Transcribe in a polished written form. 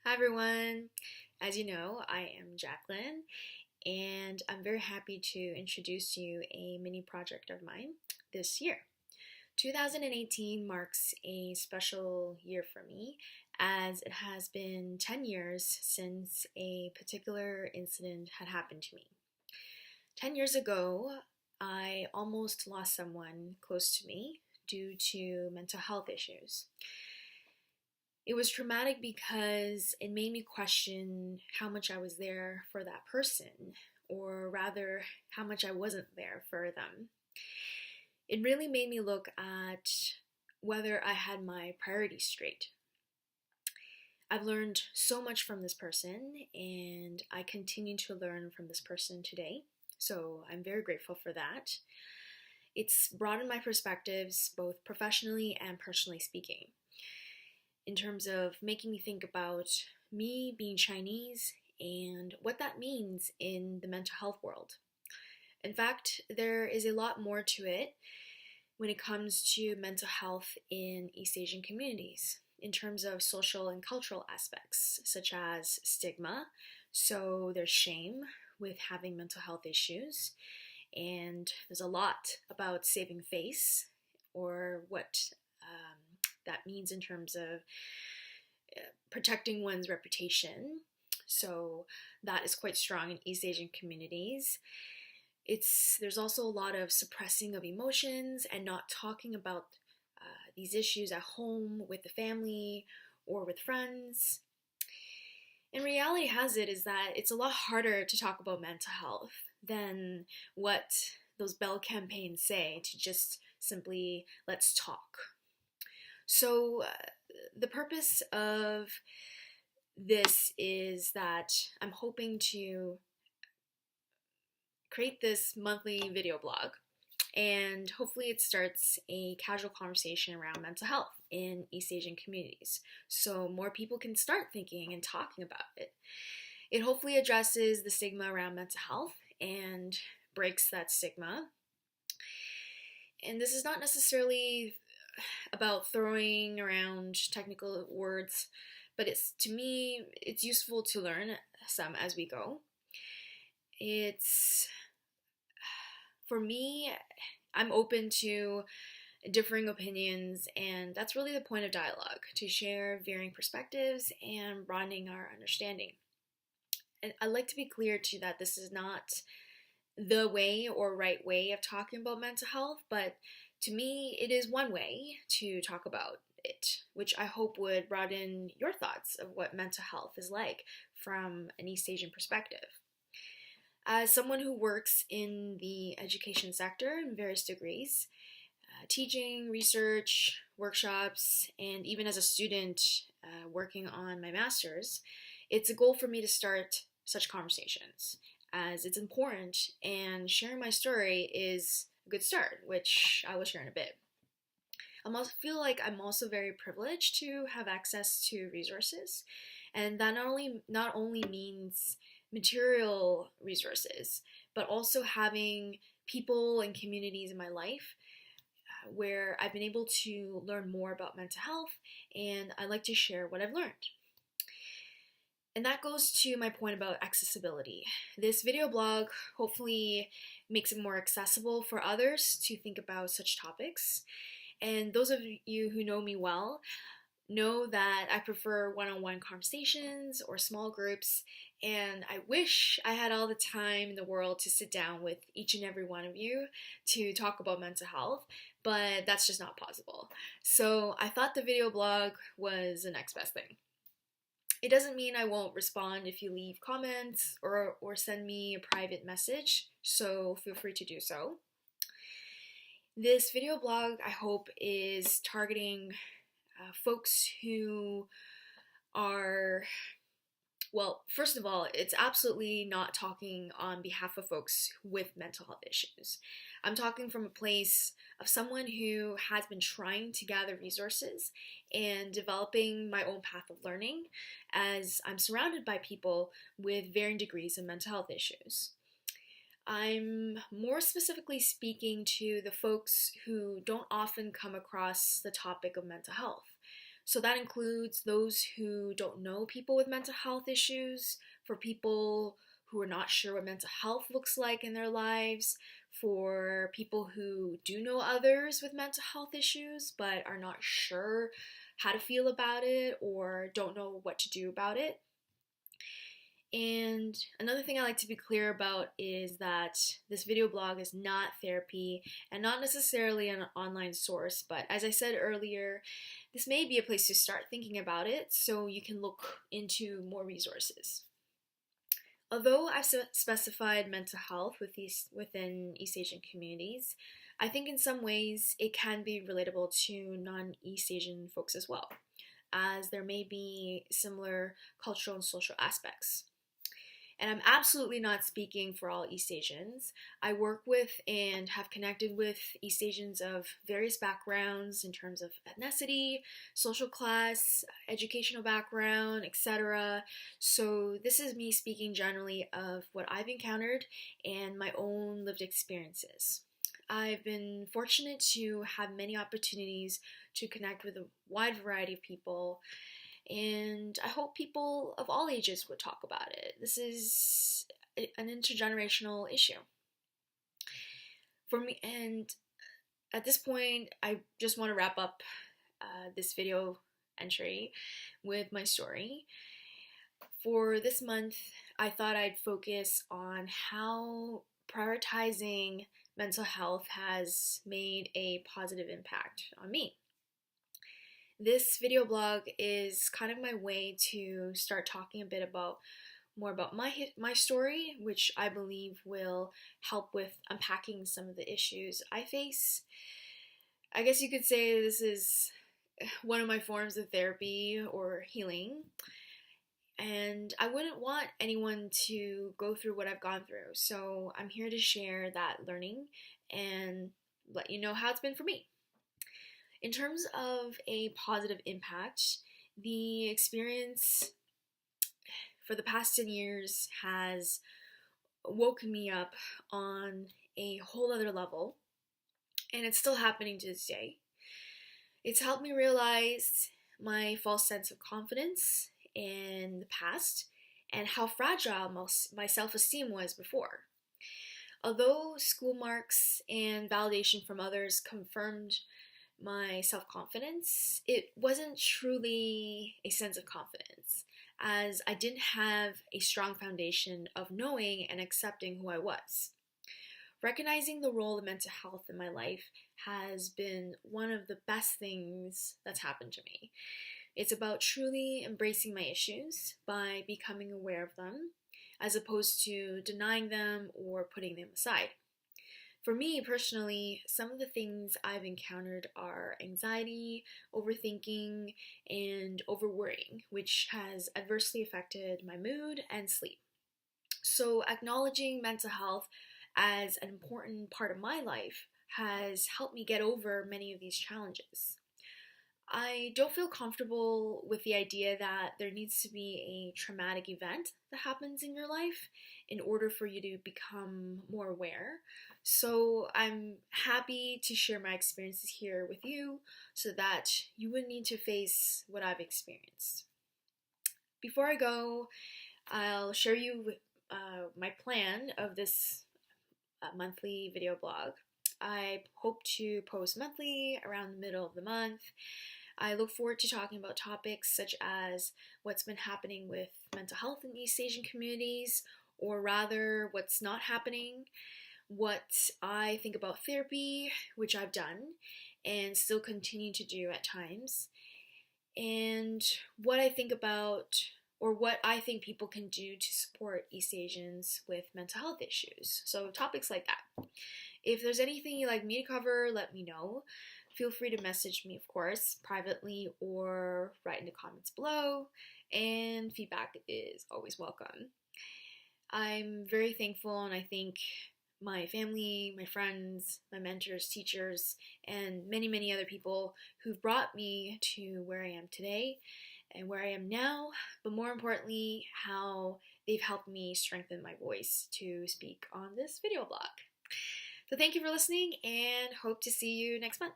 Hi everyone. As you know, I am Jaclyn, and I'm very happy to introduce you a mini project of mine this year. 2018 marks a special year for me as it has been 10 years since a particular incident had happened to me. 10 years ago, I almost lost someone close to me due to mental health issues. It was traumatic because it made me question how much I was there for that person, or rather, how much I wasn't there for them. It really made me look at whether I had my priorities straight. I've learned so much from this person, and I continue to learn from this person today, so I'm very grateful for that. It's broadened my perspectives, both professionally and personally speaking, in terms of making me think about me being Chinese and what that means in the mental health world. In fact, there is a lot more to it when it comes to mental health in East Asian communities, in terms of social and cultural aspects, such as stigma. So there's shame with having mental health issues, and there's a lot about saving face, or what that means in terms of protecting one's reputation. So that is quite strong in East Asian communities. There's also a lot of suppressing of emotions and not talking about these issues at home with the family or with friends. And reality has it is that it's a lot harder to talk about mental health than what those Bell campaigns say, to just simply let's talk. So the purpose of this is that I'm hoping to create this monthly video blog, and hopefully it starts a casual conversation around mental health in East Asian communities, so more people can start thinking and talking about it. It hopefully addresses the stigma around mental health and breaks that stigma. And this is not necessarily about throwing around technical words, but to me, it's useful to learn some as we go. For me, I'm open to differing opinions, and that's really the point of dialogue, to share varying perspectives and broadening our understanding. And I'd like to be clear too that this is not the way or right way of talking about mental health, but to me, it is one way to talk about it, which I hope would broaden your thoughts of what mental health is like from an East Asian perspective. As someone who works in the education sector in various degrees, teaching, research, workshops, and even as a student working on my master's, it's a goal for me to start such conversations, as it's important, and sharing my story is a good start, which I will share in a bit. I also feel like I'm also very privileged to have access to resources, and that not only means material resources, but also having people and communities in my life where I've been able to learn more about mental health, and I like to share what I've learned. And that goes to my point about accessibility. This video blog hopefully makes it more accessible for others to think about such topics. And those of you who know me well know that I prefer one-on-one conversations or small groups, and I wish I had all the time in the world to sit down with each and every one of you to talk about mental health, but that's just not possible. So I thought the video blog was the next best thing. It doesn't mean I won't respond if you leave comments or send me a private message, so feel free to do so. This video blog, I hope, is targeting folks who are, well, first of all, it's absolutely not talking on behalf of folks with mental health issues. I'm talking from a place of someone who has been trying to gather resources and developing my own path of learning, as I'm surrounded by people with varying degrees of mental health issues. I'm more specifically speaking to the folks who don't often come across the topic of mental health. So that includes those who don't know people with mental health issues, for people who are not sure what mental health looks like in their lives, for people who do know others with mental health issues but are not sure how to feel about it or don't know what to do about it. And another thing I like to be clear about is that this video blog is not therapy and not necessarily an online source, but as I said earlier, this may be a place to start thinking about it so you can look into more resources. Although I've specified mental health within East Asian communities, I think in some ways it can be relatable to non-East Asian folks as well, as there may be similar cultural and social aspects. And I'm absolutely not speaking for all East Asians. I work with and have connected with East Asians of various backgrounds in terms of ethnicity, social class, educational background, etc. So this is me speaking generally of what I've encountered and my own lived experiences. I've been fortunate to have many opportunities to connect with a wide variety of people, and I hope people of all ages would talk about it. This is an intergenerational issue. For me, and at this point, I just want to wrap up this video entry with my story. For this month, I thought I'd focus on how prioritizing mental health has made a positive impact on me. This video blog is kind of my way to start talking a bit more about my story, which I believe will help with unpacking some of the issues I face. I guess you could say this is one of my forms of therapy or healing, and I wouldn't want anyone to go through what I've gone through, so I'm here to share that learning and let you know how it's been for me. In terms of a positive impact, the experience for the past 10 years has woken me up on a whole other level, and it's still happening to this day. It's helped me realize my false sense of confidence in the past and how fragile my self-esteem was before. Although school marks and validation from others confirmed my self-confidence, it wasn't truly a sense of confidence, as I didn't have a strong foundation of knowing and accepting who I was. Recognizing the role of mental health in my life has been one of the best things that's happened to me. It's about truly embracing my issues by becoming aware of them, as opposed to denying them or putting them aside. For me personally, some of the things I've encountered are anxiety, overthinking, and overworrying, which has adversely affected my mood and sleep. So acknowledging mental health as an important part of my life has helped me get over many of these challenges. I don't feel comfortable with the idea that there needs to be a traumatic event that happens in your life in order for you to become more aware. So I'm happy to share my experiences here with you so that you wouldn't need to face what I've experienced. Before I go, I'll share you my plan of this monthly video blog. I hope to post monthly around the middle of the month. I look forward to talking about topics such as what's been happening with mental health in East Asian communities, or rather what's not happening, what I think about therapy, which I've done and still continue to do at times, and what I think about or what I think people can do to support East Asians with mental health issues. So topics like that. If there's anything you'd like me to cover, let me know. Feel free to message me, of course, privately or write in the comments below, and feedback is always welcome. I'm very thankful, and I thank my family, my friends, my mentors, teachers, and many, many other people who've brought me to where I am today and where I am now, but more importantly, how they've helped me strengthen my voice to speak on this video blog. So thank you for listening, and hope to see you next month.